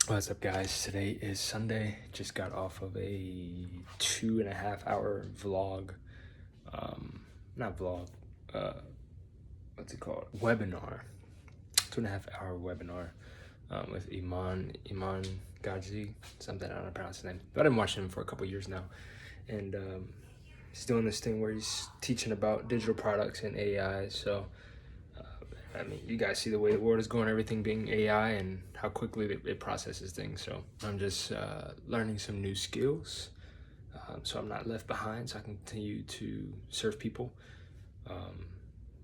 What's up, guys? Today is Sunday. Just got off of a 2.5 hour vlog. Not vlog. Uh, what's it called? Webinar. 2.5 hour webinar with Iman Gaji. Something, I don't know how to pronounce his name. But I've been watching him for a couple years now, and he's doing this thing where he's teaching about digital products and AI. So you guys see the way the world is going, everything being AI and how quickly it processes things. So I'm just learning some new skills so I'm not left behind, so I can continue to serve people.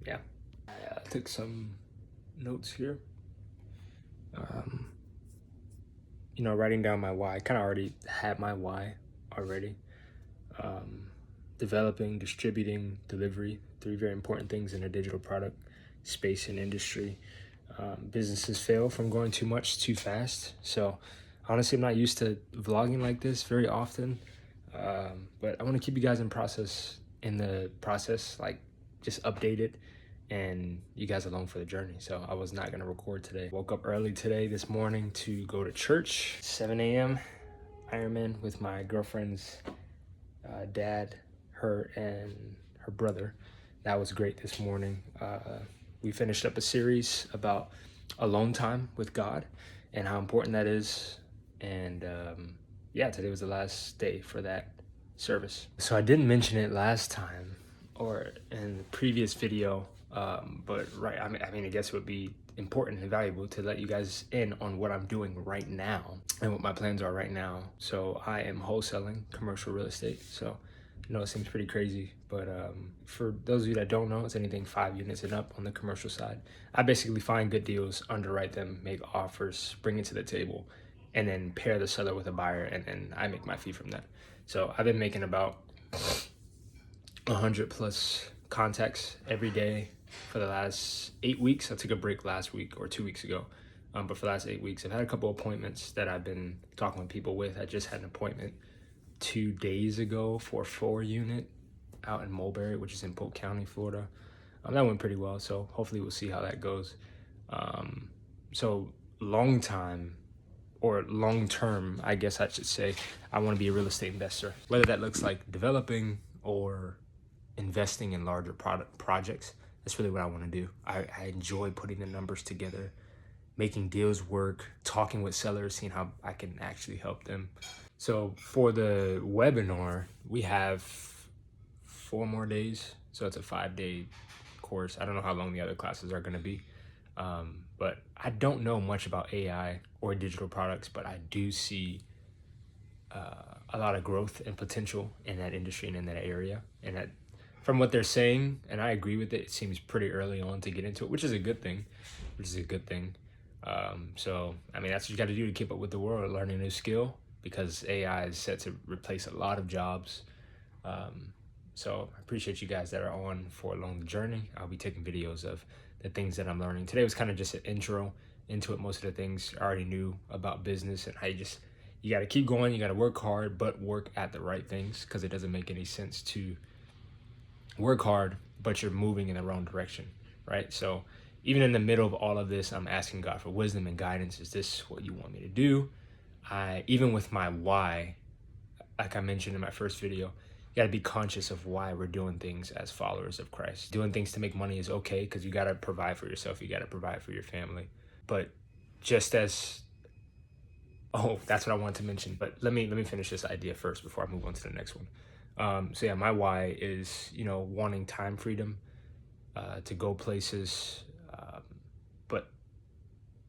Yeah, I took some notes here. Writing down my why. I kind of already had my why already. Developing, distributing, delivery, 3 very important things in a digital product space and industry. Businesses fail from growing too much too fast. So honestly, I'm not used to vlogging like this very often, but I want to keep you guys in the process, like just updated and you guys along for the journey. So I was not going to record today. Woke up early this morning to go to church, 7 a.m. Ironman with my girlfriend's dad, her and her brother. That was great this morning. We finished up a series about alone time with God and how important that is. And today was the last day for that service. So I didn't mention it last time or in the previous video, but I guess it would be important and valuable to let you guys in on what I'm doing right now and what my plans are right now. So I am wholesaling commercial real estate. So I know it seems pretty crazy, but for those of you that don't know, it's anything 5 units and up on the commercial side. I basically find good deals, underwrite them, make offers, bring it to the table, and then pair the seller with a buyer, and then I make my fee from that. So I've been making about 100 plus contacts every day for the last 8 weeks. I took a break last week or 2 weeks ago, but for the last 8 weeks, I've had a couple appointments that I've been talking with people with. I just had an appointment 2 days ago for a 4 unit out in Mulberry, which is in Polk County, Florida. That went pretty well, so hopefully we'll see how that goes. So long term, I guess I should say, I want to be a real estate investor, whether that looks like developing or investing in larger projects. That's really what I want to do. I enjoy putting the numbers together, making deals work, talking with sellers, seeing how I can actually help them. So for the webinar, we have 4 more days. So it's a 5-day course. I don't know how long the other classes are going to be. But I don't know much about AI or digital products, but I do see a lot of growth and potential in that industry and in that area. And that, from what they're saying, and I agree with it, it seems pretty early on to get into it, which is a good thing. So, that's what you got to do to keep up with the world, learn a new skill, because AI is set to replace a lot of jobs. So I appreciate you guys that are on for along the journey. I'll be taking videos of the things that I'm learning. Today was kind of just an intro into it. Most of the things I already knew about business, and how you got to keep going. You got to work hard, but work at the right things, because it doesn't make any sense to work hard, but you're moving in the wrong direction, right? So even in the middle of all of this, I'm asking God for wisdom and guidance. Is this what you want me to do? Even with my why, like I mentioned in my first video, you got to be conscious of why we're doing things as followers of Christ. Doing things to make money is okay, because you got to provide for yourself. You got to provide for your family. But that's what I wanted to mention. But let me finish this idea first before I move on to the next one. My why is, wanting time freedom to go places.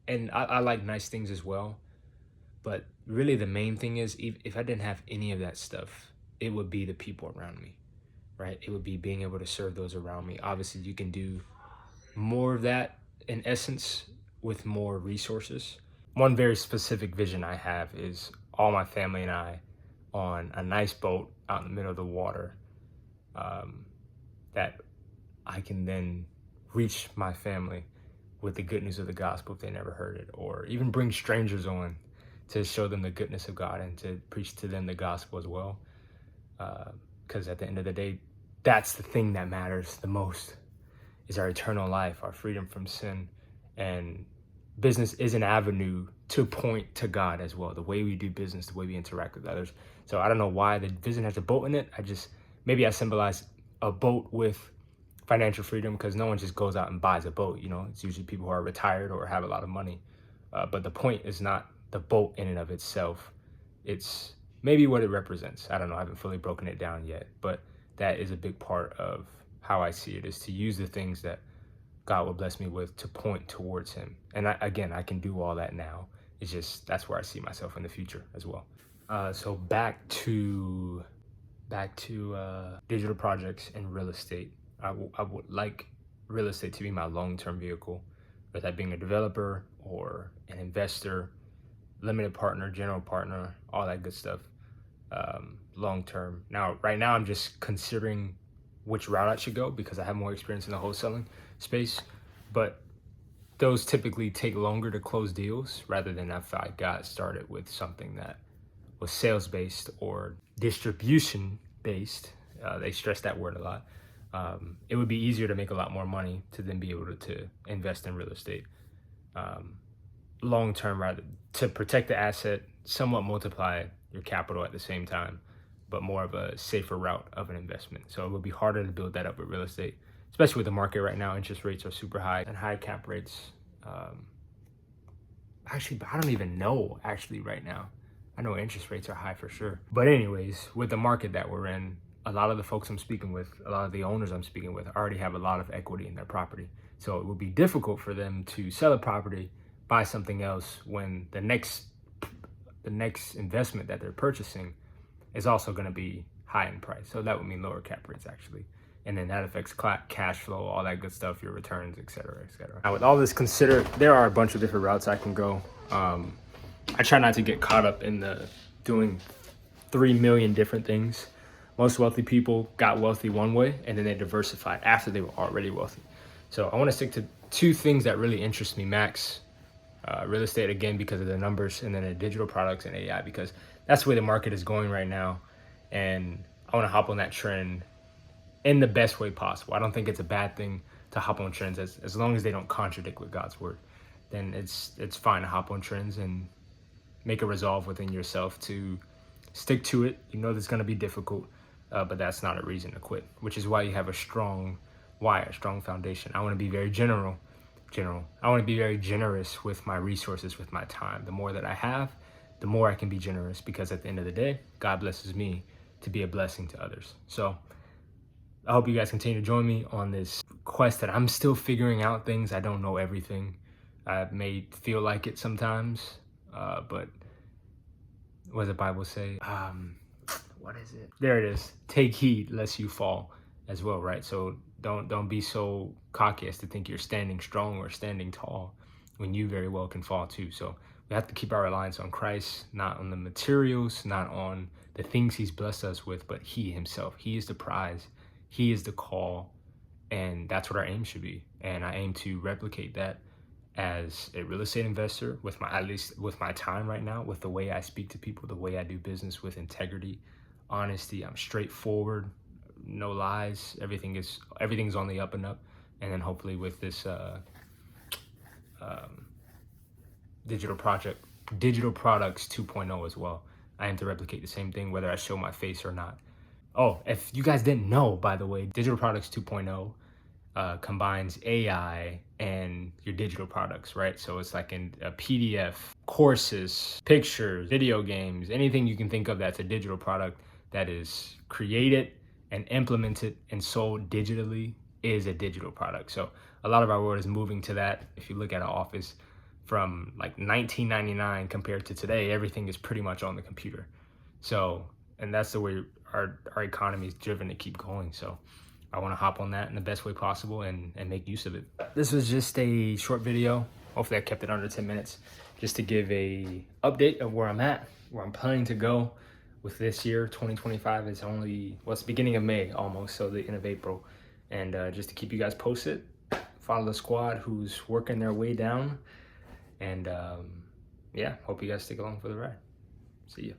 And I like nice things as well. But really the main thing is, if I didn't have any of that stuff, it would be the people around me, right? It would be being able to serve those around me. Obviously, you can do more of that in essence with more resources. One very specific vision I have is all my family and I on a nice boat out in the middle of the water, that I can then reach my family with the good news of the gospel if they never heard it, or even bring strangers on to show them the goodness of God and to preach to them the gospel as well. Because at the end of the day, that's the thing that matters the most, is our eternal life, our freedom from sin, and business is an avenue to point to God as well. The way we do business, the way we interact with others. So I don't know why the vision has a boat in it. Maybe I symbolize a boat with financial freedom, because no one just goes out and buys a boat. It's usually people who are retired or have a lot of money. But the point is not the boat in and of itself. It's maybe what it represents. I don't know. I haven't fully broken it down yet, but that is a big part of how I see it, is to use the things that God will bless me with to point towards him. And I can do all that now. It's just, that's where I see myself in the future as well. So back to digital projects and real estate. I would like real estate to be my long-term vehicle, whether that being a developer or an investor, limited partner, general partner, all that good stuff, long-term. Now, right now, I'm just considering which route I should go because I have more experience in the wholesaling space, but those typically take longer to close deals rather than if I got started with something that was sales-based or distribution-based. They stress that word a lot. It would be easier to make a lot more money to then be able to invest in real estate long-term, rather to protect the asset, somewhat multiply your capital at the same time, but more of a safer route of an investment. So it would be harder to build that up with real estate, especially with the market right now. Interest rates are super high and high cap rates. Actually, I don't even know right now. I know interest rates are high for sure. But anyways, with the market that we're in, a lot of the folks I'm speaking with, a lot of the owners I'm speaking with already have a lot of equity in their property. So it would be difficult for them to sell a property, buy something else when the next investment that they're purchasing is also going to be high in price. So that would mean lower cap rates actually. And then that affects cash flow, all that good stuff, your returns, et cetera, et cetera. Now with all this considered, there are a bunch of different routes I can go. I try not to get caught up in doing 3 million different things. Most wealthy people got wealthy one way and then they diversified after they were already wealthy. So I want to stick to 2 things that really interest me max. Real estate, again, because of the numbers, and then the digital products and AI, because that's where the market is going right now. And I want to hop on that trend in the best way possible. I don't think it's a bad thing to hop on trends as long as they don't contradict with God's word. Then it's fine to hop on trends and make a resolve within yourself to stick to it. There's going to be difficult, but that's not a reason to quit, which is why you have a strong foundation. I want to be very general. I want to be very generous with my resources, with my time. The more that I have, the more I can be generous, because at the end of the day, God blesses me to be a blessing to others. So I hope you guys continue to join me on this quest that I'm still figuring out things. I don't know everything. I may feel like it sometimes, but what does the Bible say? What is it? There it is. Take heed lest you fall as well, right? So don't be so cocky as to think you're standing strong or standing tall when you very well can fall too. So we have to keep our reliance on Christ, not on the materials, not on the things he's blessed us with, but he himself. He is the prize. He is the call. And that's what our aim should be. And I aim to replicate that as a real estate investor at least with my time right now, with the way I speak to people, the way I do business with integrity, honesty. I'm straightforward, no lies. Everything's on the up and up. And then hopefully with this digital products 2.0 as well, I aim to replicate the same thing, whether I show my face or not. Oh, if you guys didn't know, by the way, digital products 2.0 combines AI and your digital products, right? So it's like in a PDF, courses, pictures, video games, anything you can think of that's a digital product that is created and implemented and sold digitally is a digital product. So a lot of our world is moving to that. If you look at our office from like 1999 compared to today, everything is pretty much on the computer. So, and that's the way our economy is driven to keep going. So I want to hop on that in the best way possible and make use of it. This was just a short video. Hopefully I kept it under 10 minutes just to give a update of where I'm at, where I'm planning to go with this year. 2025 is it's the beginning of May almost, so the end of April. And just to keep you guys posted, follow the squad who's working their way down. And yeah, hope you guys stick along for the ride. See ya.